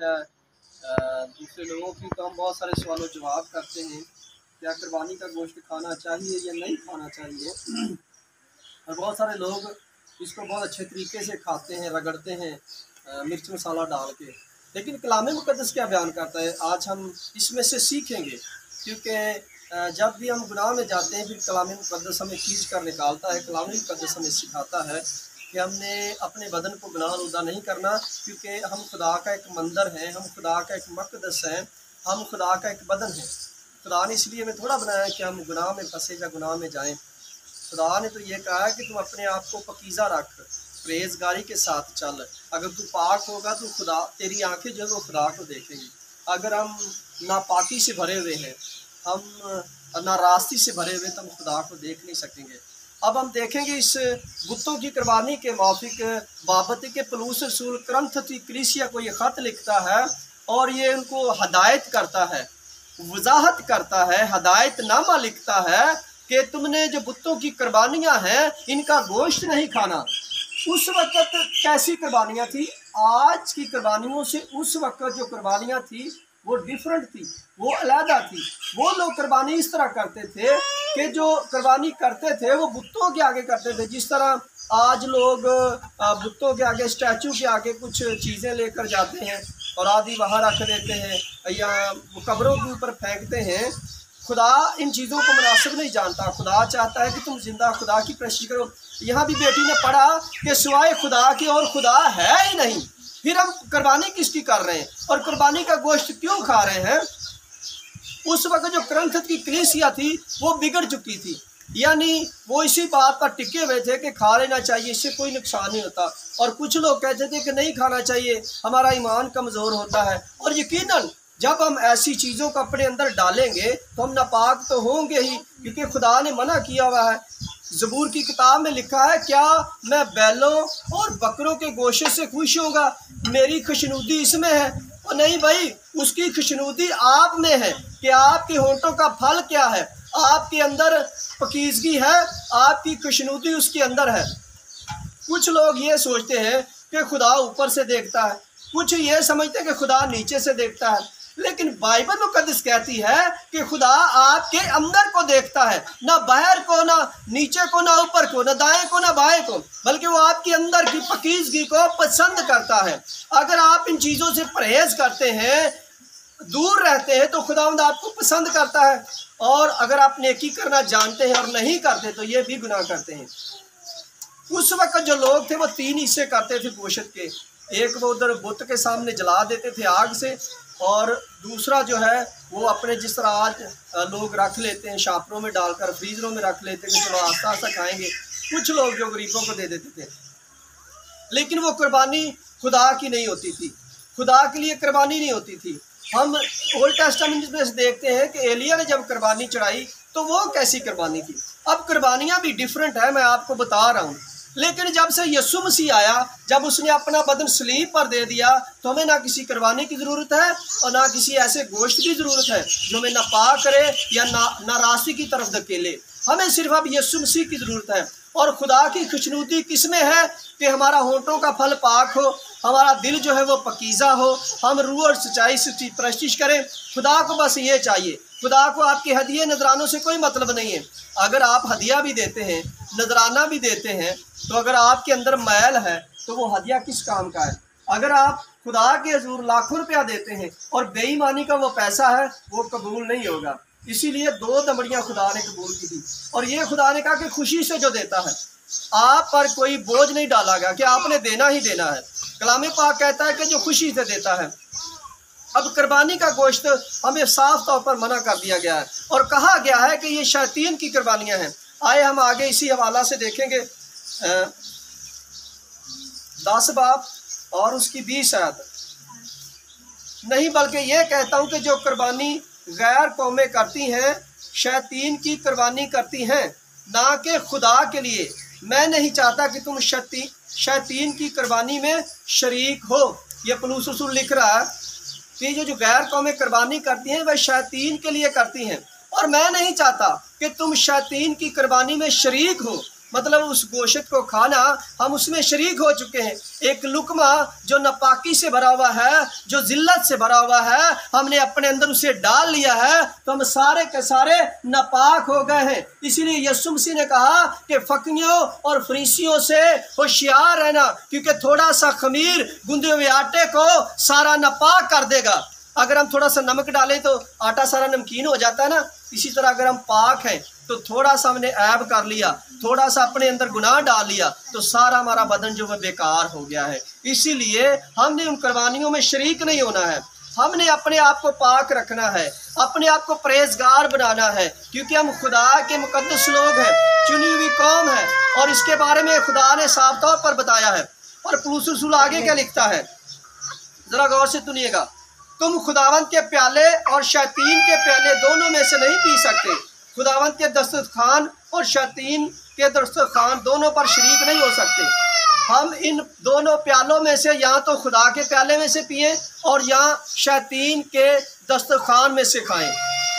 है दूसरे लोगों की, तो हम बहुत सारे सवालों जवाब करते हैं, क्या कुर्बानी का गोश्त खाना चाहिए या नहीं खाना चाहिए। और बहुत सारे लोग इसको बहुत अच्छे तरीके से खाते हैं, रगड़ते हैं मिर्च मसाला डाल के। लेकिन कलाम मुक़द्दस क्या बयान करता है, आज हम इसमें से सीखेंगे, क्योंकि जब भी हम गुनाह में जाते हैं फिर कलाम मुक़द्दस हमें खींच कर निकालता है। कलाम मुक़द्दस हमें सिखाता है कि हमने अपने बदन को गुनाह नहीं करना, क्योंकि हम खुदा का एक मंदिर हैं, हम खुदा का एक मक़दस हैं, हम खुदा का एक बदन है। खुदा ने इसलिए हमें थोड़ा बनाया कि हम गुनाह में फंसे या गुनाह में जाएं। खुदा ने तो ये कहा है कि तुम अपने आप को पकीज़ा रख, परहेज़गारी के साथ चल। अगर तू पाक होगा तो खुदा, तेरी आंखें जो है वो खुदा को देखेंगी। अगर हम नापाकी से भरे हुए हैं, हम नाराज़गी से भरे हुए, तो हम खुदा को देख नहीं सकेंगे। अब हम देखेंगे इस बुतों की कुर्बानी के मौफिक बाबत के पौलुस रसूल कुरिन्थ कलीसिया को ये ख़त लिखता है और ये उनको हदायत करता है, वजाहत करता है, हदायतनामा लिखता है कि तुमने जो बुतों की कुर्बानियाँ हैं इनका गोश्त नहीं खाना। उस वक़्त कैसी कुर्बानियाँ थी? आज की कुर्बानियों से उस वक़्त जो कुर्बानियाँ थी वो डिफरेंट थी, वो अलहदा थी। वो लोग कुर्बानी इस तरह करते थे कि जो कुर्बानी करते थे वो बुतों के आगे करते थे। जिस तरह आज लोग बुतों के आगे, स्टैचू के आगे कुछ चीज़ें लेकर जाते हैं और आदि वहाँ रख देते हैं या कब्रों के ऊपर फेंकते हैं। खुदा इन चीज़ों को मुनासिब नहीं जानता। खुदा चाहता है कि तुम जिंदा खुदा की परस्ती करो। यहाँ भी बेटी ने पढ़ा कि सिवाय खुदा की और खुदा है ही नहीं। फिर हम कुर्बानी किसकी कर रहे हैं और कुर्बानी का गोश्त क्यों खा रहे हैं? उस वक्त जो कुरिन्थ की कलीसिया थी वो बिगड़ चुकी थी, यानी वो इसी बात पर टिके हुए थे कि खा लेना चाहिए, इससे कोई नुकसान नहीं होता। और कुछ लोग कहते थे कि नहीं खाना चाहिए, हमारा ईमान कमज़ोर होता है। और यकीनन जब हम ऐसी चीज़ों को अपने अंदर डालेंगे तो हम नापाक तो होंगे ही, क्योंकि खुदा ने मना किया हुआ है। ज़बूर की किताब में लिखा है, क्या मैं बैलों और बकरों के गोशे से खुश होगा? मेरी खुशनुदी इसमें है। और नहीं भाई, उसकी खुशनुदी आप में है कि आपके होंठों का फल क्या है, आपके अंदर पकीज़गी है, आपकी खुशनुदी उसके अंदर है। कुछ लोग ये सोचते हैं कि खुदा ऊपर से देखता है, कुछ ये समझते हैं कि खुदा नीचे से देखता है। लेकिन बाइबल मुक़द्दस कहती है कि खुदा आपके अंदर को देखता है, ना बाहर को, ना नीचे को, ना ऊपर को, ना दाएं को, ना बाएं को, बल्कि वो आपके अंदर की पकीज़गी को पसंद करता है। अगर आप इन चीज़ों से परहेज़ करते हैं, दूर रहते हैं, तो खुदावंद आपको पसंद करता है। और अगर आप नेकी करना जानते हैं और नहीं करते तो ये भी गुनाह करते हैं। उस वक्त जो लोग थे वो 3 हिस्से करते थे गोश्त के। एक वो उधर बुत के सामने जला देते थे आग से, और दूसरा जो है वो अपने जिस तरह आज लोग रख लेते हैं शापरों में डालकर, फ्रीजरों में रख लेते हैं कि चलो आस्ता आस्ता खाएंगे। कुछ लोग जो गरीबों को दे देते थे। लेकिन वो कुर्बानी खुदा की नहीं होती थी, खुदा के लिए कुर्बानी नहीं होती थी। हम ओल्ड टेस्टामेंट में देखते हैं कि एलिया ने जब कुर्बानी चढ़ाई तो वो कैसी कुर्बानी थी। अब कुर्बानियाँ भी डिफरेंट है, मैं आपको बता रहा हूँ। लेकिन जब से यीशु मसीह आया, जब उसने अपना बदन सलीब पर दे दिया, तो हमें ना किसी कुर्बानी की ज़रूरत है और ना किसी ऐसे गोश्त की ज़रूरत है जो हमें नापाक करे या नाराज़गी की तरफ धकेले। हमें सिर्फ अब यीशु मसीह की ज़रूरत है। और खुदा की खुशनुदी किस में है कि हमारा होंठों का फल पाक हो, हमारा दिल जो है वो पकीज़ा हो, हम रूह और सच्चाई से परस्तिश करें। खुदा को बस ये चाहिए। खुदा को आपके हदिये नजरानों से कोई मतलब नहीं है। अगर आप हदिया भी देते हैं, नजराना भी देते हैं, तो अगर आपके अंदर मैल है तो वो हदिया किस काम का है? अगर आप खुदा के हजूर लाखों रुपया देते हैं और बेईमानी का वो पैसा है, वो कबूल नहीं होगा। इसीलिए 2 दमड़ियाँ खुदा ने कबूल की थी। और ये खुदा ने कहा कि खुशी से जो देता है, आप पर कोई बोझ नहीं डाला गया कि आपने देना ही देना है। कलाम पाक कहता है कि जो खुशी से देता है। अब कुर्बानी का गोश्त हमें साफ तौर पर मना कर दिया गया है और कहा गया है कि ये शैतान की कुर्बानियाँ हैं। आए हम आगे इसी हवाला से देखेंगे 10 बाब और उसकी 20 आयत। नहीं, बल्कि ये कहता हूँ कि जो कुर्बानी गैर कौमें करती हैं शैतान की कुर्बानी करती हैं, ना कि खुदा के लिए। मैं नहीं चाहता कि तुम शैतान की कुर्बानी में शरीक हो। ये पौलुस रसूल लिख रहा है कि जो गैर कौमें कुर्बानी करती हैं वह शैतान के लिए करती हैं, और मैं नहीं चाहता कि तुम शैतान की कुर्बानी में शरीक हो। मतलब उस गोश्त को खाना, हम उसमें शरीक हो चुके हैं। एक लुकमा जो नापाकी से भरा हुआ है, जो जिल्लत से भरा हुआ है, हमने अपने अंदर उसे डाल लिया है तो हम सारे के सारे नापाक हो गए हैं। इसीलिए यीशु मसीह ने कहा कि फकीरों और फरीसियों से होशियार रहना, क्योंकि थोड़ा सा खमीर गूंदे हुए आटे को सारा नापाक कर देगा। अगर हम थोड़ा सा नमक डालें तो आटा सारा नमकीन हो जाता है ना। इसी तरह अगर हम पाक हैं तो थोड़ा सा हमने ऐब कर लिया, थोड़ा सा अपने अंदर गुनाह डाल लिया तो सारा हमारा बदन जो है बेकार हो गया है। इसीलिए हमने उन कुर्बानियों में शरीक नहीं होना है। हमने अपने आप को पाक रखना है, अपने आप को परहेजगार बनाना है, क्योंकि हम खुदा के मुकद्दस लोग हैं, चुनी हुई कौम है। और इसके बारे में खुदा ने साफ तौर पर बताया है। और पौलुस रसूल आगे क्या लिखता है, जरा गौर से सुनिएगा। तुम खुदावंत के प्याले और शैतान के प्याले दोनों में से नहीं पी सकते। खुदावंत के दस्तरखान और शैतान के दस्तरखान दोनों पर शरीक नहीं हो सकते। हम इन दोनों प्यालों में से या तो खुदा के प्याले में से पिएं और या शैतान के दस्तरखान में से खाएं।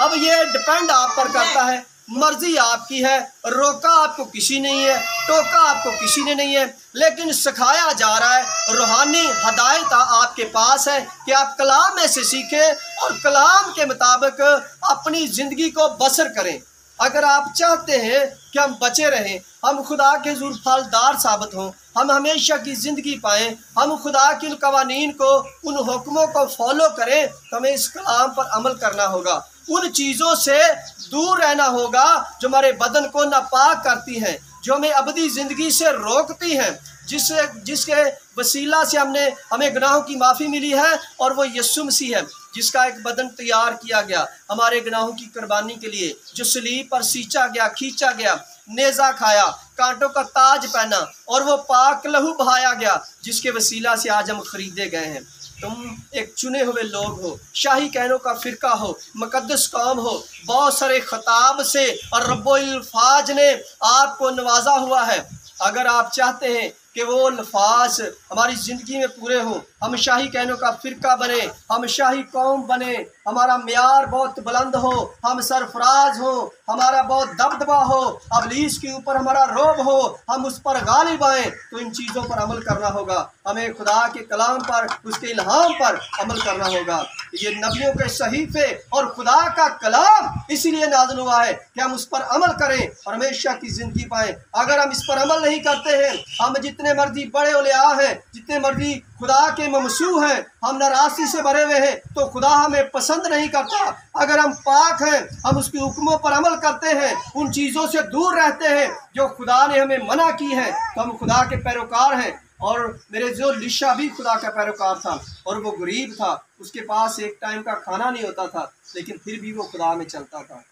अब ये डिपेंड आप पर करता है, मर्जी आपकी है। रोका आपको किसी नहीं है, टोका आपको किसी ने नहीं है, लेकिन सिखाया जा रहा है। रूहानी हदायत आपके पास है कि आप कलाम में से सीखें और कलाम के मुताबिक अपनी ज़िंदगी को बसर करें। अगर आप चाहते हैं कि हम बचे रहें, हम खुदा के हुज़ूर फलदार साबित हों, हम हमेशा की ज़िंदगी पाएँ, हम खुदा के उन कवानीन को, उन हुक्मों को फॉलो करें, तो हमें इस कलाम पर अमल करना होगा। उन चीज़ों से दूर रहना होगा जो हमारे बदन को नापाक करती हैं, जो हमें अबदी ज़िंदगी से रोकती हैं, जिसके वसीला से हमें गुनाहों की माफ़ी मिली है। और वो यीशु मसीह है, जिसका एक बदन तैयार किया गया हमारे गुनाहों की कुर्बानी के लिए, जो सलीब पर सींचा गया, खींचा गया, नेज़ा खाया, कांटों का ताज पहना और वो पाक लहू बहाया गया, जिसके वसीला से आज हम खरीदे गए हैं। तुम एक चुने हुए लोग हो, शाही कहनों का फ़िरका हो, मुकद्दस कौम हो, बहुत सारे खिताब से और रब्बुल अल्फाज ने आपको नवाजा हुआ है। अगर आप चाहते हैं कि वो अल्फाज हमारी ज़िंदगी में पूरे हों, हम शाही कहनों का फ़िरका बने, हम शाही कौम बने, हमारा म्यार बहुत बुलंद हो, हम सरफराज हो, हमारा बहुत दबदबा हो, अबलीस के ऊपर हमारा रोब हो, हम उस पर गालिब आएँ, तो इन चीज़ों पर अमल करना होगा। हमें खुदा के कलाम पर, उसके इल्हाम पर अमल करना होगा। ये नबियों के सहीफे और खुदा का कलाम इसीलिए नाज़िल हुआ है कि हम उस पर अमल करें और हमेशा की ज़िंदगी पाएँ। अगर हम इस पर अमल नहीं करते हैं, हम जितने मर्जी बड़े उलिया हैं, जितने मर्जी खुदा के ममसू हैं, हम नाराज़गी से भरे हुए हैं, तो खुदा हमें पसंद नहीं करता। अगर हम पाक हैं, हम उसके हुक्मों पर अमल करते हैं, उन चीज़ों से दूर रहते हैं जो खुदा ने हमें मना की है, तो हम खुदा के पैरोकार हैं। और मेरे जो लिशा भी खुदा का पैरोकार था और वो गरीब था, उसके पास एक टाइम का खाना नहीं होता था, लेकिन फिर भी वो खुदा में चलता था।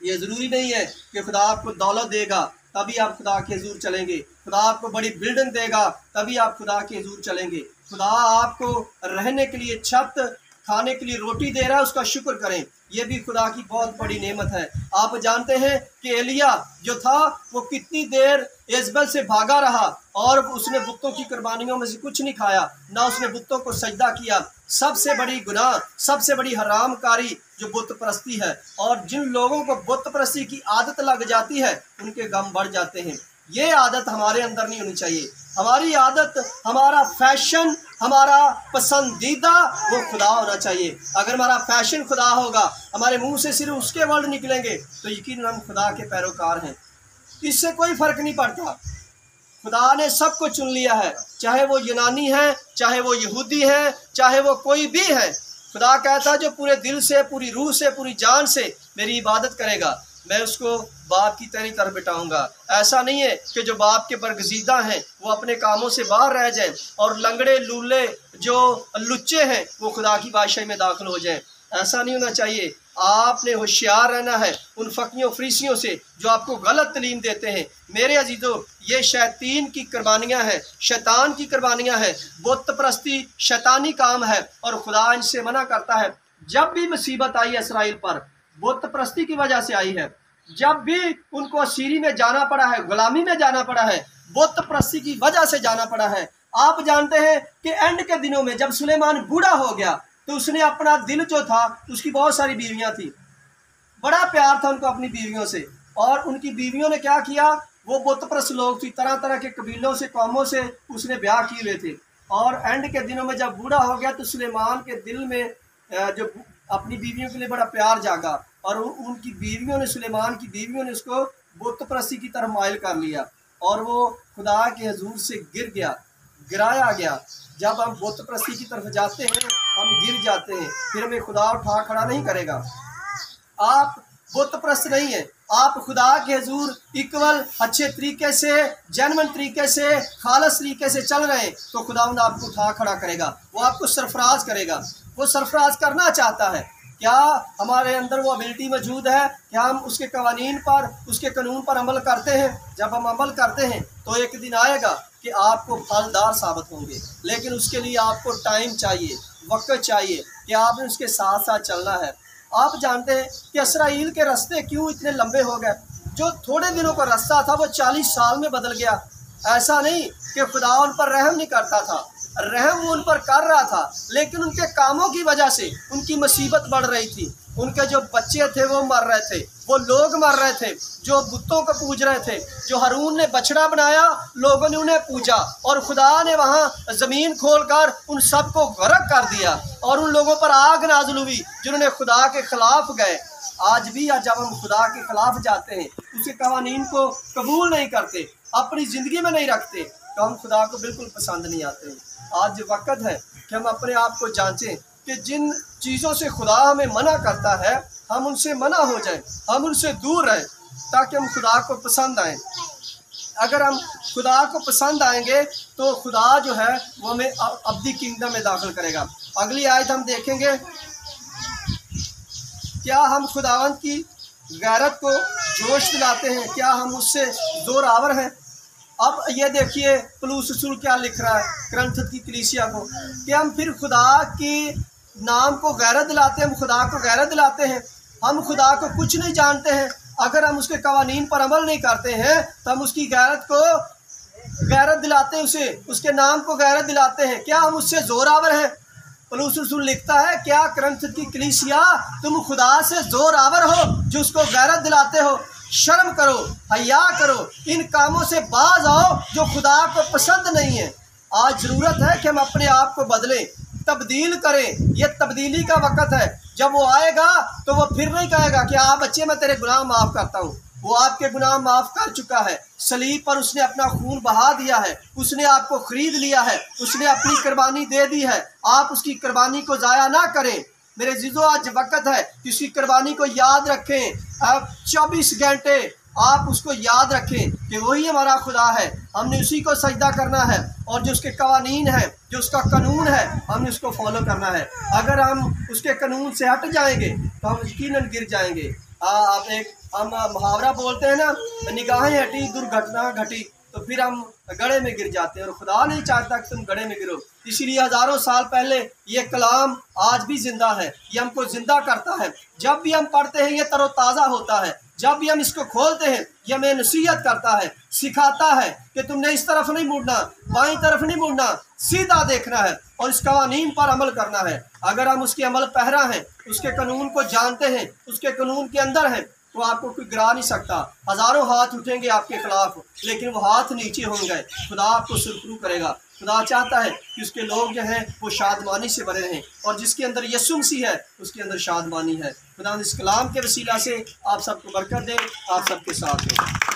ये ज़रूरी नहीं है कि खुदा आपको दौलत देगा तभी आप खुदा के हुज़ूर चलेंगे, खुदा आपको बड़ी बिल्डिंग देगा तभी आप खुदा के हुज़ूर चलेंगे। खुदा आपको रहने के लिए छत, खाने के लिए रोटी दे रहा है, उसका शुक्र करें। ये भी खुदा की बहुत बड़ी नेमत है। आप जानते हैं कि एलिया जो था वो कितनी देर इज़बल से भागा रहा और उसने बुतों की कुर्बानियों में से कुछ नहीं खाया, ना उसने बुतों को सजदा किया। सबसे बड़ी गुनाह, सबसे बड़ी हरामकारी जो बुत परस्ती है। और जिन लोगों को बुत परस्ती की आदत लग जाती है, उनके गम बढ़ जाते हैं। ये आदत हमारे अंदर नहीं होनी चाहिए। हमारी आदत, हमारा फैशन, हमारा पसंदीदा वो खुदा होना चाहिए। अगर हमारा फैशन खुदा होगा, हमारे मुंह से सिर्फ उसके वर्ड निकलेंगे, तो यकीन हम खुदा के पैरोकार हैं। इससे कोई फ़र्क नहीं पड़ता। खुदा ने सबको चुन लिया है, चाहे वो यूनानी है, चाहे वो यहूदी है, चाहे वो कोई भी है। खुदा कहता है जो पूरे दिल से, पूरी रूह से, पूरी जान से मेरी इबादत करेगा, मैं उसको बाप की तरह बिठाऊंगा। ऐसा नहीं है कि जो बाप के बरगजीदा हैं वो अपने कामों से बाहर रह जाएं और लंगड़े लूले जो लुच्चे हैं वो खुदा की बादशाही में दाखिल हो जाएं। ऐसा नहीं होना चाहिए। आपने होशियार रहना है उन फकीयों फरीसियों से जो आपको गलत तलीम देते हैं। मेरे अजीजों, ये शैतान की कुर्बानियाँ हैं, शैतान की कुर्बानियाँ हैं। बुत परस्ती शैतानी काम है और खुदा इनसे मना करता है। जब भी मुसीबत आई इसराइल पर, बुत परस्ती की वजह से आई है। जब भी उनको असीरी में जाना पड़ा है, गुलामी में जाना पड़ा है, बुत परस्ती की वजह से जाना पड़ा है। आप जानते हैं कि एंड के दिनों में जब सुलेमान बूढ़ा हो गया तो उसने अपना दिल जो था, उसकी बहुत सारी बीवियां थी, बड़ा प्यार था उनको अपनी बीवियों से, और उनकी बीवियों ने क्या किया, वो बुतप्रस्त लोग थी, तरह तरह के कबीलों से, कौमों से उसने ब्याह किए हुए थे। और एंड के दिनों में जब बूढ़ा हो गया तो सुलेमान के दिल में जो अपनी बीवियों के लिए बड़ा प्यार जागा, और उनकी बीवियों ने, सुलेमान की बीवियों ने उसको बुतप्रस्ती की तरफ माइल कर लिया, और वो खुदा के हजूर से गिराया गया। जब हम बुतप्रस्ती की तरफ जाते हैं हम गिर जाते हैं, फिर हमें खुदा उठा खड़ा नहीं करेगा। आप बुतप्रस्त नहीं है, आप खुदा के हजूर इक्वल अच्छे तरीके से, जेन्युइन तरीके से, खालस तरीके से चल रहे हैं तो खुदावंद आपको उठा खड़ा करेगा, वो आपको सरफराज करेगा। वो सरफराज करना चाहता है। क्या हमारे अंदर वो एबिलिटी मौजूद है? क्या हम उसके कवानीन पर, उसके कानून पर अमल करते हैं? जब हम अमल करते हैं तो एक दिन आएगा कि आपको फलदार साबित होंगे, लेकिन उसके लिए आपको टाइम चाहिए, वक्त चाहिए कि आपने उसके साथ साथ चलना है। आप जानते हैं कि इसराइल के रास्ते क्यों इतने लंबे हो गए? जो थोड़े दिनों का रास्ता था वो 40 साल में बदल गया। ऐसा नहीं कि खुदा उन पर रहम नहीं करता था, रहम वो उन पर कर रहा था, लेकिन उनके कामों की वजह से उनकी मुसीबत बढ़ रही थी। उनके जो बच्चे थे वो मर रहे थे, वो लोग मर रहे थे जो बुतों को पूज रहे थे। जो हारून ने बछड़ा बनाया, लोगों ने उन्हें पूजा, और खुदा ने वहाँ ज़मीन खोलकर उन सबको गर्क कर दिया, और उन लोगों पर आग नाज़िल हुई जिन्होंने खुदा के खिलाफ गए। आज भी जब हम खुदा के खिलाफ जाते हैं, उसके कवानीन को कबूल नहीं करते, अपनी ज़िंदगी में नहीं रखते, तो हम खुदा को बिल्कुल पसंद नहीं आते। आज वक्त है कि हम अपने आप को जांचें कि जिन चीज़ों से खुदा हमें मना करता है हम उनसे मना हो जाएं, हम उनसे दूर रहें, ताकि हम खुदा को पसंद आएँ। अगर हम खुदा को पसंद आएंगे तो खुदा जो है वो हमें अब्दी किंगडम में दाखिल करेगा। अगली आयत हम देखेंगे, क्या हम खुदावंद की गैरत को जोश दिलाते हैं? क्या हम उससे जोरावर हैं? अब ये देखिए पलूस रसूल क्या लिख रहा है करंथ की कलीसिया को, कि हम फिर खुदा की नाम को गैरत दिलाते हैं, हम खुदा को गैरत दिलाते हैं। हम खुदा को कुछ नहीं जानते हैं। अगर हम उसके कवानीन पर अमल नहीं करते हैं तो हम उसकी गैरत दिलाते हैं, उसके नाम को गैरत दिलाते हैं। क्या हम उससे जोरावर हैं? पलूस रसूल लिखता है, क्या करंथ की कलीसिया तुम खुदा से जोरावर हो जो उसको गैरत दिलाते हो? शर्म करो, हया करो, इन कामों से बाज आओ जो खुदा को पसंद नहीं है। आज ज़रूरत है कि हम अपने आप को बदलें, तब्दील करें। ये तब्दीली का वक्त है। जब वो आएगा तो वो फिर नहीं कहेगा कि आप बच्चे मैं तेरे गुनाह माफ़ करता हूँ। वो आपके गुनाह माफ़ कर चुका है। सलीब पर उसने अपना खून बहा दिया है, उसने आपको खरीद लिया है, उसने अपनी कुर्बानी दे दी है। आप उसकी कुर्बानी को ज़ाया ना करें। मेरे जीजो आज वक्त है कि उसकी कुर्बानी को याद रखें। आप 24 घंटे आप उसको याद रखें कि वही हमारा खुदा है, हमने उसी को सजदा करना है, और जो उसके कवानीन है, जो उसका कानून है, हमने उसको फॉलो करना है। अगर हम उसके कानून से हट जाएंगे तो हम यकीनन गिर जाएंगे। हम मुहावरा बोलते हैं ना, निगाहें हटी दुर्घटना घटी, तो फिर हम गड्ढे में गिर जाते हैं, और खुदा नहीं चाहता कि तुम गड्ढे में गिरो। इसीलिए हज़ारों साल पहले ये कलाम आज भी जिंदा है, ये हमको जिंदा करता है। जब भी हम पढ़ते हैं ये तरोताज़ा होता है। जब भी हम इसको खोलते हैं ये हमें नसीहत करता है, सिखाता है कि तुमने इस तरफ नहीं मुड़ना, बाईं तरफ नहीं मुड़ना, सीधा देखना है और इस कवानीन पर अमल करना है। अगर हम उसके अमल पहरा हैं, उसके कानून को जानते हैं, उसके कानून के अंदर हैं, तो आपको कोई गिरा नहीं सकता। हज़ारों हाथ उठेंगे आपके खिलाफ, लेकिन वो हाथ नीचे होंगे। खुदा आपको सुरखरू करेगा। खुदा चाहता है कि उसके लोग जो हैं वो शादमानी से भरे रहें, और जिसके अंदर यीशु मसीह है उसके अंदर शादमानी है। खुदा इस कलाम के वसीला से आप सबको बरकत दे, आप सबके साथ हो।